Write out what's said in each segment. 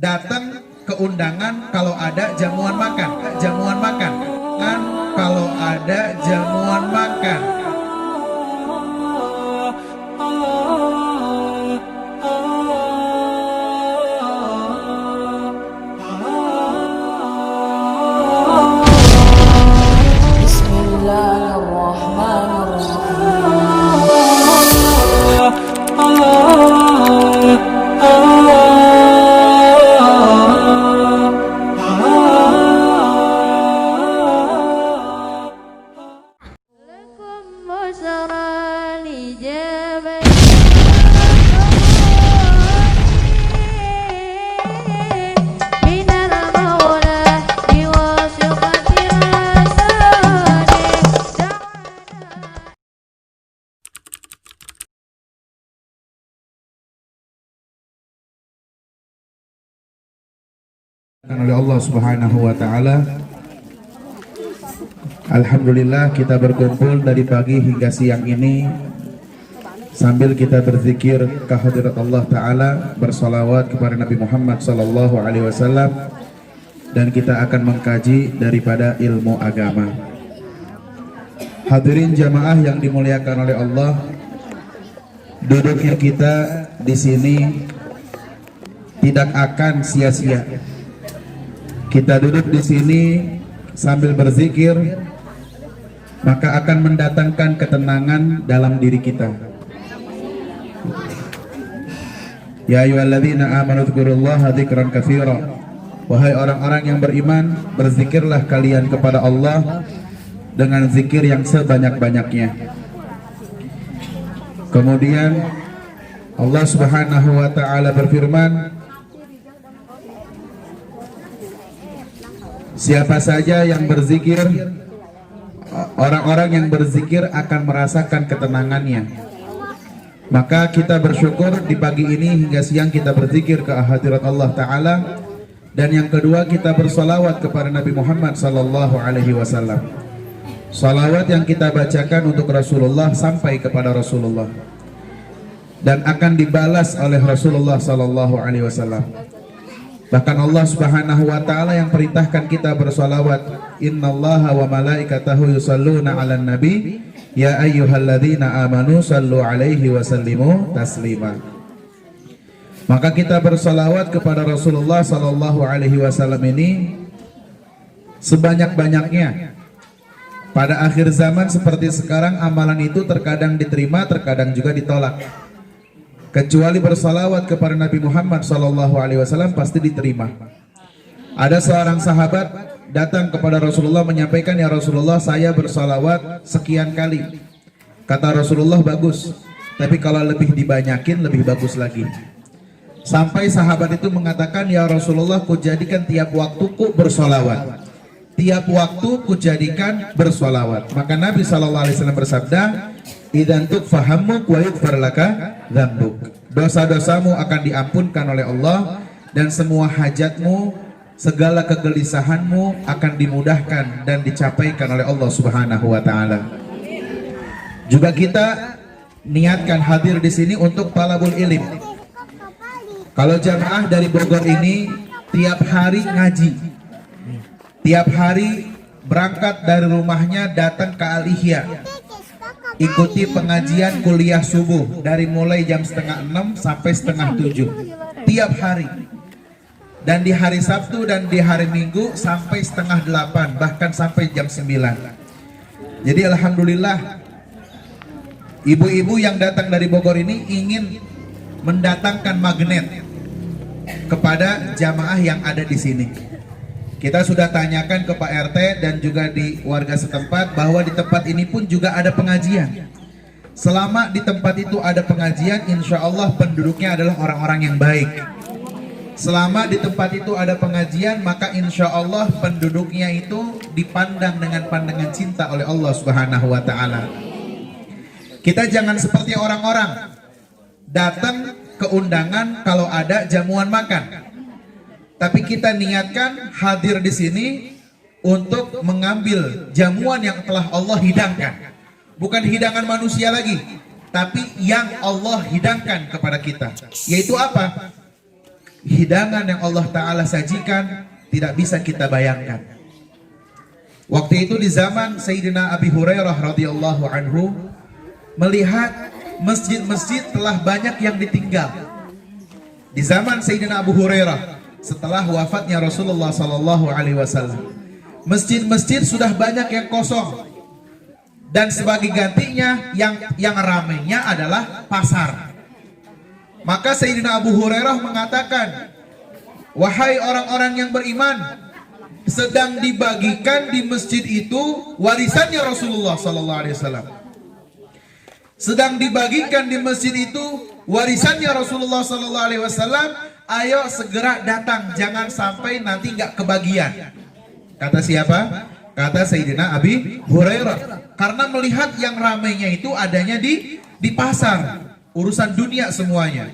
datang ke undangan kalau ada jamuan makan, kan kalau ada jamuan makan. Oleh Allah Subhanahu wa taala. Alhamdulillah kita berkumpul dari pagi hingga siang ini sambil kita berzikir kehadirat Allah taala, bersalawat kepada Nabi Muhammad sallallahu alaihi wasallam, dan kita akan mengkaji daripada ilmu agama. Hadirin jamaah yang dimuliakan oleh Allah, duduknya kita di sini tidak akan sia-sia. Kita duduk di sini sambil berzikir, maka akan mendatangkan ketenangan dalam diri kita. Ya ayyuhalladzina amanu dzkurullaha dzikran katsira. Wahai orang-orang yang beriman, berzikirlah kalian kepada Allah dengan zikir yang sebanyak-banyaknya. Kemudian Allah Subhanahu wa taala berfirman, siapa saja yang berzikir, orang-orang yang berzikir akan merasakan ketenangannya. Maka kita bersyukur di pagi ini hingga siang kita berzikir ke hadirat Allah Ta'ala. Dan yang kedua, kita bersalawat kepada Nabi Muhammad Sallallahu Alaihi Wasallam. Salawat yang kita bacakan untuk Rasulullah sampai kepada Rasulullah dan akan dibalas oleh Rasulullah Sallallahu Alaihi Wasallam. Bahkan Allah Subhanahu wa taala yang perintahkan kita bersalawat, innallaha wa malaikatahu yusalluna 'alan nabi ya ayyuhalladzina amanu sallu 'alaihi wa sallimu taslima. Maka kita bersalawat kepada Rasulullah sallallahu alaihi wasallam ini sebanyak-banyaknya. Pada akhir zaman seperti sekarang, amalan itu terkadang diterima, terkadang juga ditolak. Kecuali bersalawat kepada Nabi Muhammad SAW pasti diterima. Ada seorang sahabat datang kepada Rasulullah menyampaikan, ya Rasulullah, saya bersalawat sekian kali. Kata Rasulullah, bagus, tapi kalau lebih dibanyakin lebih bagus lagi. Sampai sahabat itu mengatakan, ya Rasulullah, kujadikan tiap waktuku bersalawat. Tiap waktu kujadikan bersalawat. Maka Nabi SAW bersabda, idzan tukfahammuk wa yughfar laka dzambuk. Dosa-dosamu akan diampunkan oleh Allah dan semua hajatmu, segala kegelisahanmu akan dimudahkan dan dicapaikan oleh Allah Subhanahu wa taala. Juga kita niatkan hadir di sini untuk talabul ilim. Kalau jamaah dari Bogor ini tiap hari ngaji. Tiap hari berangkat dari rumahnya datang ke Al-Ihya, ikuti pengajian kuliah subuh dari mulai jam 5:30 sampai 6:30 tiap hari, dan di hari Sabtu dan di hari Minggu sampai 7:30, bahkan sampai jam 9. Jadi alhamdulillah, ibu-ibu yang datang dari Bogor ini ingin mendatangkan magnet kepada jamaah yang ada di sini. Kita sudah tanyakan ke Pak RT dan juga di warga setempat bahwa di tempat ini pun juga ada pengajian. Selama di tempat itu ada pengajian, insya Allah penduduknya adalah orang-orang yang baik. Selama di tempat itu ada pengajian, maka insya Allah penduduknya itu dipandang dengan pandangan cinta oleh Allah Subhanahu wa taala. Kita jangan seperti orang-orang datang ke undangan kalau ada jamuan makan. Tapi kita niatkan hadir di sini untuk mengambil jamuan yang telah Allah hidangkan. Bukan hidangan manusia lagi, tapi yang Allah hidangkan kepada kita. Yaitu apa? hidangan yang Allah Ta'ala sajikan tidak bisa kita bayangkan. Waktu itu di zaman Sayyidina Abi Hurairah radhiyallahu anhu melihat masjid-masjid telah banyak yang ditinggal. Di zaman Sayyidina Abu Hurairah setelah wafatnya Rasulullah sallallahu alaihi wasallam, masjid-masjid sudah banyak yang kosong dan sebagai gantinya yang ramainya adalah pasar. Maka Sayyidina Abu Hurairah mengatakan, wahai orang-orang yang beriman, sedang dibagikan di masjid itu warisannya Rasulullah sallallahu alaihi wasallam. Sedang dibagikan di masjid itu warisannya Rasulullah sallallahu alaihi wasallam. Ayo segera datang, jangan sampai nanti nggak kebagian. Kata siapa? Kata Sayyidina Abi Hurairah. Karena melihat yang ramainya itu adanya di pasar, urusan dunia semuanya.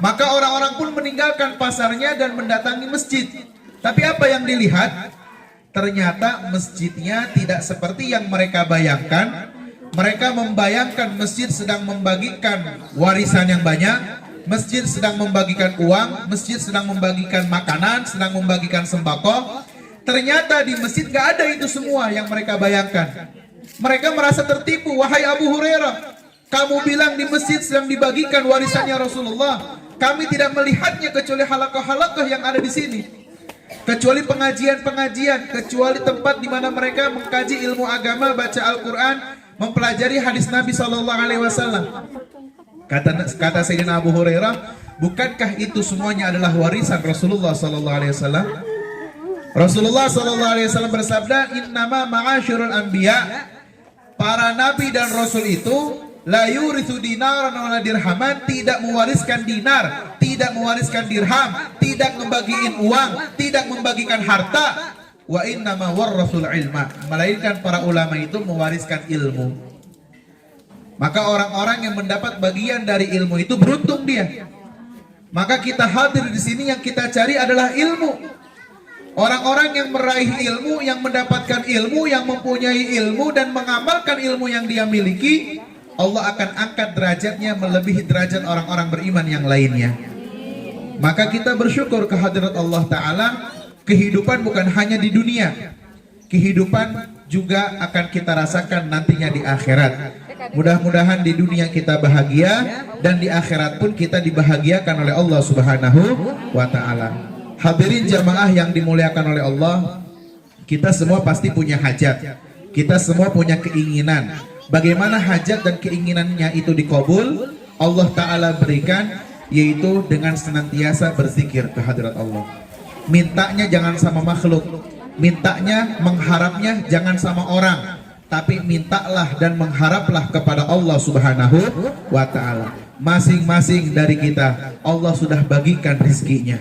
Maka orang-orang pun meninggalkan pasarnya dan mendatangi masjid. Tapi apa yang dilihat? Ternyata masjidnya tidak seperti yang mereka bayangkan. Mereka membayangkan masjid sedang membagikan warisan yang banyak, masjid sedang membagikan uang, masjid sedang membagikan makanan, sedang membagikan sembako. Ternyata di masjid gak ada itu semua yang mereka bayangkan. Mereka merasa tertipu. Wahai Abu Hurairah, kamu bilang di masjid sedang dibagikan warisannya Rasulullah. Kami tidak melihatnya kecuali halaqah-halaqah yang ada di sini, kecuali pengajian-pengajian, kecuali tempat di mana mereka mengkaji ilmu agama, baca Al-Quran, mempelajari hadis Nabi Shallallahu Alaihi Wasallam. Kata Sayyidina Abu Hurairah, bukankah itu semuanya adalah warisan Rasulullah Shallallahu Alaihi Wasallam? Rasulullah Shallallahu Alaihi Wasallam bersabda, Innama ma'asyirul anbiya, para nabi dan rasul itu la yurithu dinaran wala dirhaman, tidak mewariskan dinar, tidak mewariskan dirham, tidak membagiin uang, tidak membagikan harta. Wa innama warrasul ilma, melainkan para ulama itu mewariskan ilmu. Maka orang-orang yang mendapat bagian dari ilmu itu beruntung dia. Maka kita hadir di sini, yang kita cari adalah ilmu. Orang-orang yang meraih ilmu, yang mendapatkan ilmu, yang mempunyai ilmu dan mengamalkan ilmu yang dia miliki, Allah akan angkat derajatnya melebihi derajat orang-orang beriman yang lainnya. Maka kita bersyukur kehadirat Allah Ta'ala. Kehidupan bukan hanya di dunia, kehidupan juga akan kita rasakan nantinya di akhirat. Mudah-mudahan di dunia kita bahagia dan di akhirat pun kita dibahagiakan oleh Allah Subhanahu wa Ta'ala. Hadirin jamaah yang dimuliakan oleh Allah, kita semua pasti punya hajat, kita semua punya keinginan. Bagaimana hajat dan keinginannya itu dikabul, Allah Ta'ala berikan, yaitu dengan senantiasa berzikir kehadirat Allah. Mintanya jangan sama makhluk, mintanya, mengharapnya jangan sama orang, tapi mintalah dan mengharaplah kepada Allah Subhanahu wa Ta'ala. Masing-masing dari kita Allah sudah bagikan rizkinya.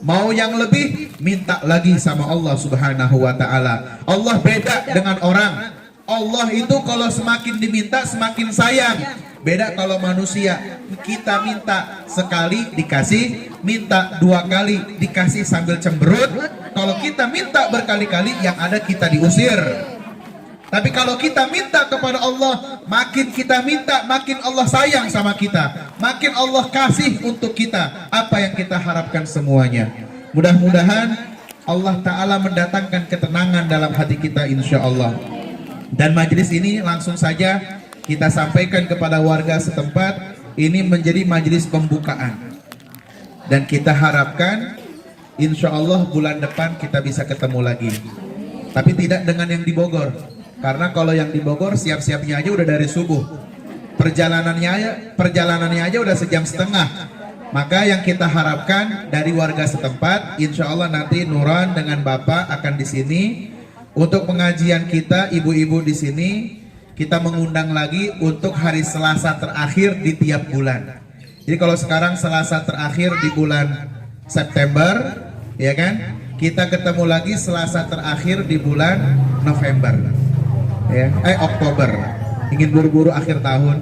Mau yang lebih, minta lagi sama Allah Subhanahu wa Ta'ala. Allah beda dengan orang. Allah itu kalau semakin diminta semakin sayang. Beda kalau manusia, kita minta sekali dikasih, minta dua kali dikasih sambil cemberut. Kalau kita minta berkali-kali, yang ada kita diusir. Tapi kalau kita minta kepada Allah, makin kita minta, makin Allah sayang sama kita, makin Allah kasih untuk kita apa yang kita harapkan semuanya. Mudah-mudahan Allah Ta'ala mendatangkan ketenangan dalam hati kita, insya Allah. Dan majelis ini langsung saja kita sampaikan kepada warga setempat, ini menjadi majelis pembukaan. Dan kita harapkan insya Allah bulan depan kita bisa ketemu lagi. Tapi tidak dengan yang di Bogor. Karena kalau yang di Bogor siap-siapnya aja udah dari subuh. Perjalanannya aja udah sejam setengah. Maka yang kita harapkan dari warga setempat, insya Allah nanti Nuran dengan Bapak akan di sini untuk pengajian kita, ibu-ibu di sini. Kita mengundang lagi untuk hari Selasa terakhir di tiap bulan. Jadi kalau sekarang Selasa terakhir di bulan September, ya kan? Kita ketemu lagi Selasa terakhir di bulan November, ya, Oktober. Ingin buru-buru akhir tahun,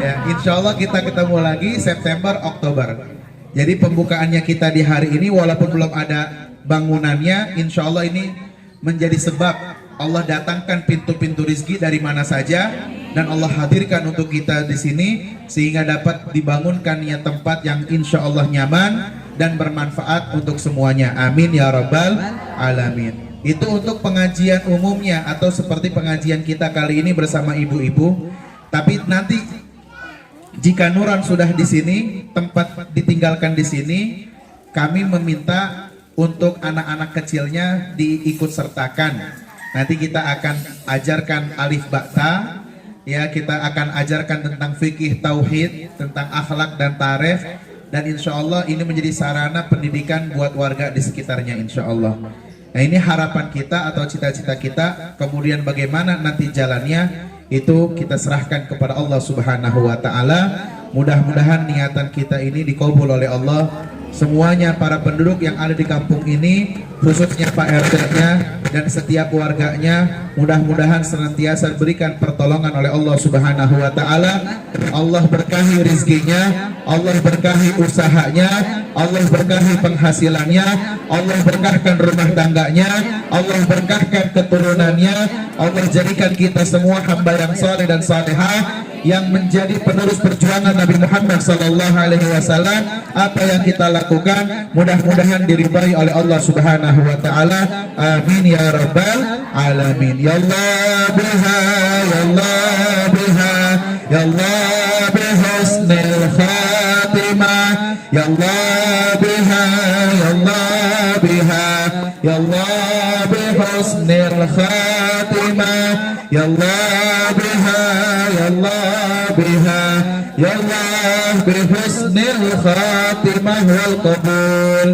ya. Insya Allah kita ketemu lagi September, Oktober. Jadi pembukaannya kita di hari ini, walaupun belum ada bangunannya, insya Allah ini menjadi sebab Allah datangkan pintu-pintu rizki dari mana saja, dan Allah hadirkan untuk kita di sini sehingga dapat dibangunkannya tempat yang insya Allah nyaman, dan bermanfaat untuk semuanya. Amin ya rabbal alamin. Itu untuk pengajian umumnya atau seperti pengajian kita kali ini bersama ibu-ibu. Tapi nanti jika Nuran sudah di sini, tempat ditinggalkan di sini, kami meminta untuk anak-anak kecilnya diikut sertakan. Nanti kita akan ajarkan alif bata, ya, kita akan ajarkan tentang fikih tauhid, tentang akhlak dan tarikh, dan insya Allah ini menjadi sarana pendidikan buat warga di sekitarnya, insya Allah. Nah, ini harapan kita atau cita-cita kita. Kemudian bagaimana nanti jalannya itu kita serahkan kepada Allah Subhanahu wa taala. Mudah-mudahan niatan kita ini dikabul oleh Allah. Semuanya para penduduk yang ada di kampung ini, khususnya Pak RT-nya dan setiap warganya, mudah-mudahan senantiasa berikan pertolongan oleh Allah Subhanahu wa taala. Allah berkahi rizkinya, Allah berkahi usahanya, Allah berkahi penghasilannya, Allah berkahkan rumah tangganya, Allah berkahkan keturunannya. Allah jadikan kita semua hamba yang saleh dan salehah yang menjadi penerus perjuangan Nabi Muhammad sallallahu alaihi wasallam. Apa yang kita lakukan mudah-mudahan diridhai oleh Allah Subhanahu wa taala. Amin ya rabbal alamin. Ya Allah biha, ya Allah biha, ya Allah bihusnil khatimah, ya Allah biha, ya Allah biha, ya Allah bihusnil khatimah, ya Allah biha, ya Allah biha, ya Allah bihusnil khatimah wal qabul.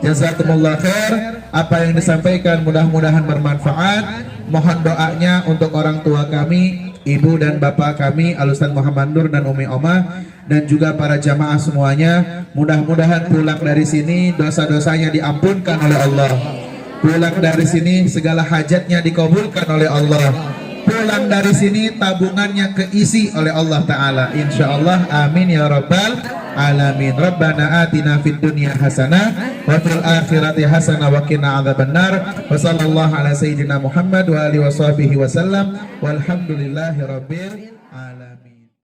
Jazakumullah khair. Apa yang disampaikan mudah-mudahan bermanfaat. Mohon doanya untuk orang tua kami, ibu dan bapak kami, Al-Ustaz Muhammad Nur dan Umi Omah, dan juga para jamaah semuanya. Mudah-mudahan pulang dari sini dosa-dosanya diampunkan oleh Allah. Pulang dari sini segala hajatnya dikabulkan oleh Allah. Pulang dari sini tabungannya keisi oleh Allah Ta'ala, insyaallah. Amin ya rabbal alamin. Rabbana atina fid dunya hasanah wa fil akhirati hasanah wa qina adzabannar. Wa sallallahu ala sayyidina Muhammad wa alihi washabihi wasallam walhamdulillahi rabbil alamin.